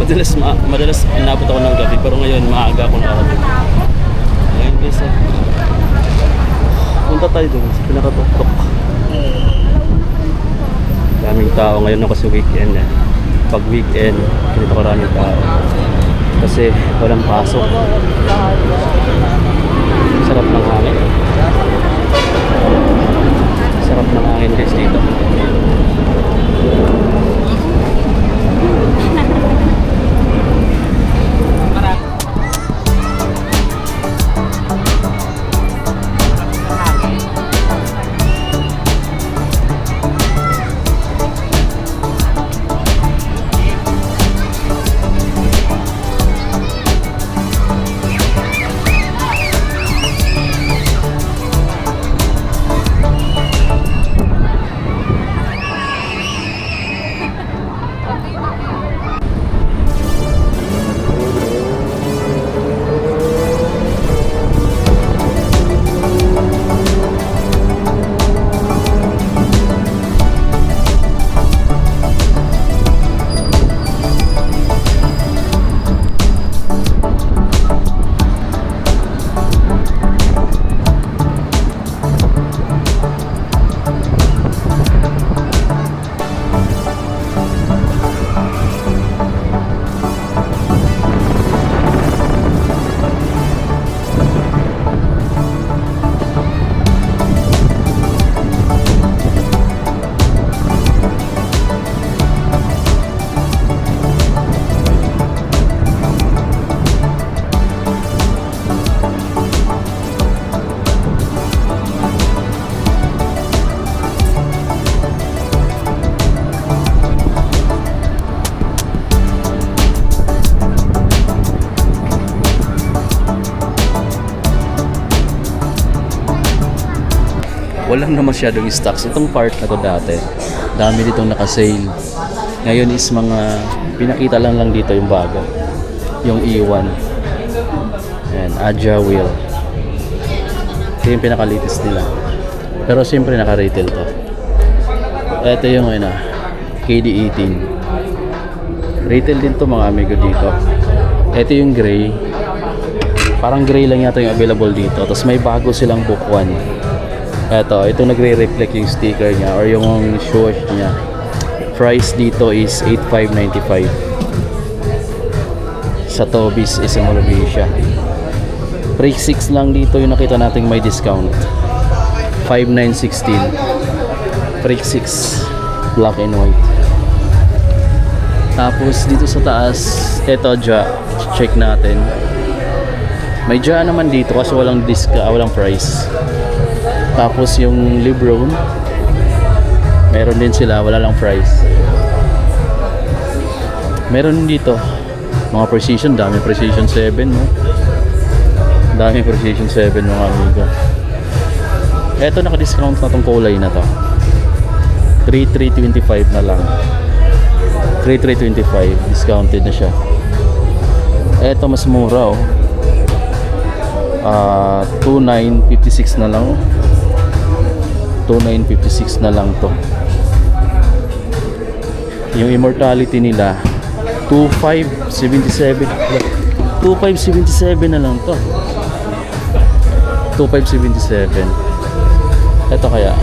Madalas inabot ako ng gabi, pero ngayon maaga ako nakarating. Ayun guys, punta tayo dun sa pinakatuktok. Daming tao ngayon na kasi weekend eh. Pag weekend, ganito karaming tao. Kasi walang pasok. Sarap ng hangin. Sarap ng hangin guys dito. Walang na masyadong stocks. Itong part na to dati, dami ditong naka-sale. Ngayon is mga pinakita lang dito yung bago, yung E1 and Adja wheel. Ito yung pinaka-latest nila, pero siyempre naka-retail to. Ito yung KD18 retail din to mga amigo dito. Ito yung gray, parang gray lang yata yung available dito. Tapos may bago silang book 1. Ito nagre-reflect yung sticker niya or yung swoosh niya. Price dito is 8,595. Sa Tobis is Molovisya. Pre 6 lang dito yung nakita nating may discount. 5,916. Pre 6 black and white. Tapos dito sa taas, ito check natin. May dyan naman dito kasi walang walang price. Tapos yung Lebron, meron din sila, wala lang price. Meron dito mga Precision, dami Precision 7, no? Dami Precision 7 mga amigo. Eto naka-discount na tong kulay na to. 3,325 na lang. 3,325 discounted na siya. Eto mas mura oh. 2,956 na lang. 2,956 na lang to. Yung Immortality nila 2,577 na lang to. 2,577. Ito kaya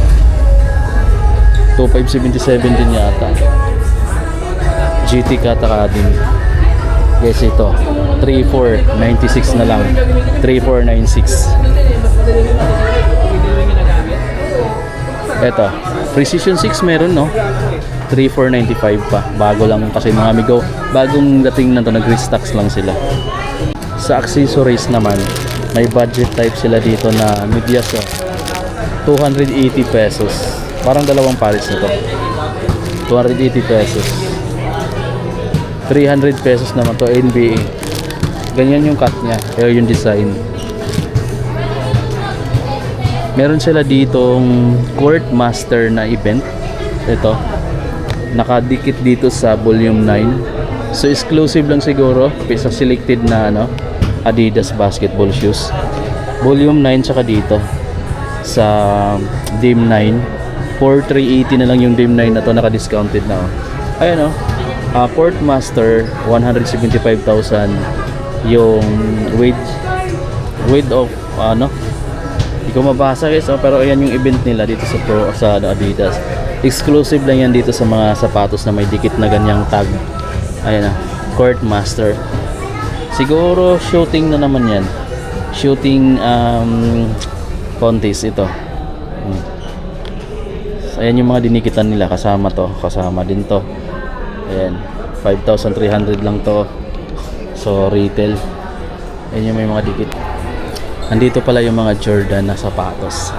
2,577 din yata. GT Cat Academy. Guys, ito 3,496 na lang. 3,496. Ito Precision 6 meron, no? 3,495 pa. Bago lang kasi mga amigo, bagong dating na to, nag-restocks lang sila. Sa accessories naman, may budget type sila dito na medyas 280 pesos. Parang dalawang pares na to. 280 pesos. 300 pesos naman to NBA. Ganyan yung cut niya, pero yung design. Meron sila ditong Court Master na event. Ito, nakadikit dito sa volume 9. So exclusive lang siguro sa selected na Adidas basketball shoes. Volume 9 tsaka dito sa Dim 9. 4,380 na lang yung Dim 9 na to, naka-discounted na. Ayan Court Master 175,000 yung width of ano, hindi ko mabasa guys, pero ayan yung event nila dito sa Adidas. Exclusive lang yan dito sa mga sapatos na may dikit na ganyang tag. Ayan na, Court Master. Siguro shooting na naman yan. Shooting contest ito. So, ayan yung mga dinikitan nila, kasama din to. Ayan, 5,300 lang to. So retail. Ayan yung may mga dikit. Andito pala yung mga Jordan na sapatos.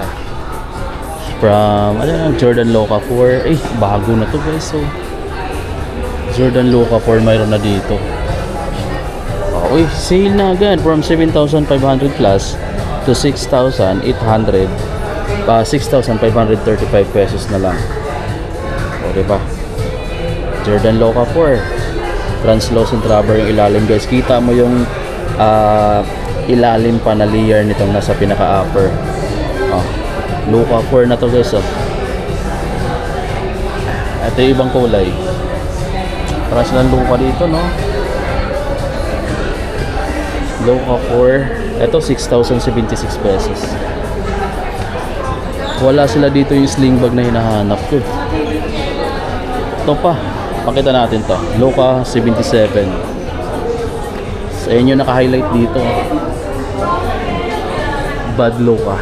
From Jordan Loca 4. Bago na to guys. So Jordan Loca 4 mayroon na dito. Sale na agad from 7,500 plus to 6,800. 6,535 pesos na lang. O diba? Jordan Loca 4. Translucent rubber yung ilalim guys. Kita mo yung ilalim pa na layer nitong nasa pinaka-upper. Loca 4 na to guys. Ito yung ibang kulay. Para silang Loca dito, no? Loca 4. Ito 6,076 pesos. Wala sila dito yung sling bag na hinahanap ko. Ito pa. Pakita natin to. Loca 77. So, ayun yung naka-highlight dito. Bad Loca.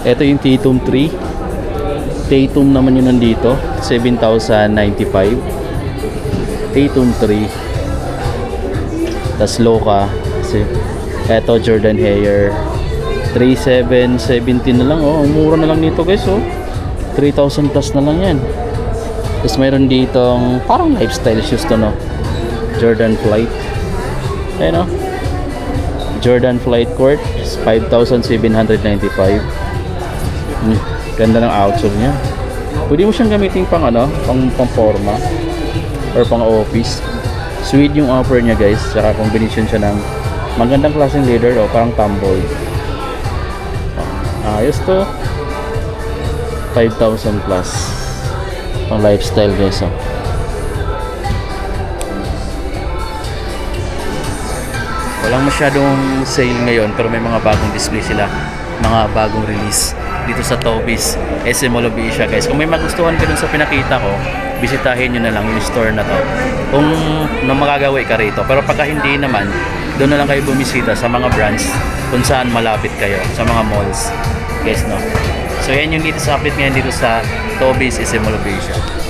Ito yung Tatum 3. Tatum naman yun nandito. 7,095. Tatum 3. Tas Loca. Ito Jordan Hair. 3,717 na lang. Mura na lang nito guys. 3,000 plus na lang yan. Tapos mayroon ditong parang lifestyle shoes to, no? Jordan Flight. Ayan, no? Jordan Flight Court. 5,795. Ganda ng outsole niya. Pwede mo siyang gamitin pang pang forma or pang office. Sweet yung offer niya guys. Saka combination siya ng magandang klaseng leather o parang tumble. Ayos to. 5,000 plus. Pang lifestyle guys. Walang masyadong sale ngayon pero may mga bagong display sila. Mga bagong release dito sa Tobis SM Mall of Asia guys. Kung may magustuhan ka dun sa pinakita ko, bisitahin nyo na lang yung store na to kung magagawa ka rito. Pero pagka hindi naman, doon na lang kayo bumisita sa mga branch kung saan malapit kayo, sa mga malls guys, no? So yan yung dito sa update ngayon dito sa Tobis SM Mall of Asia.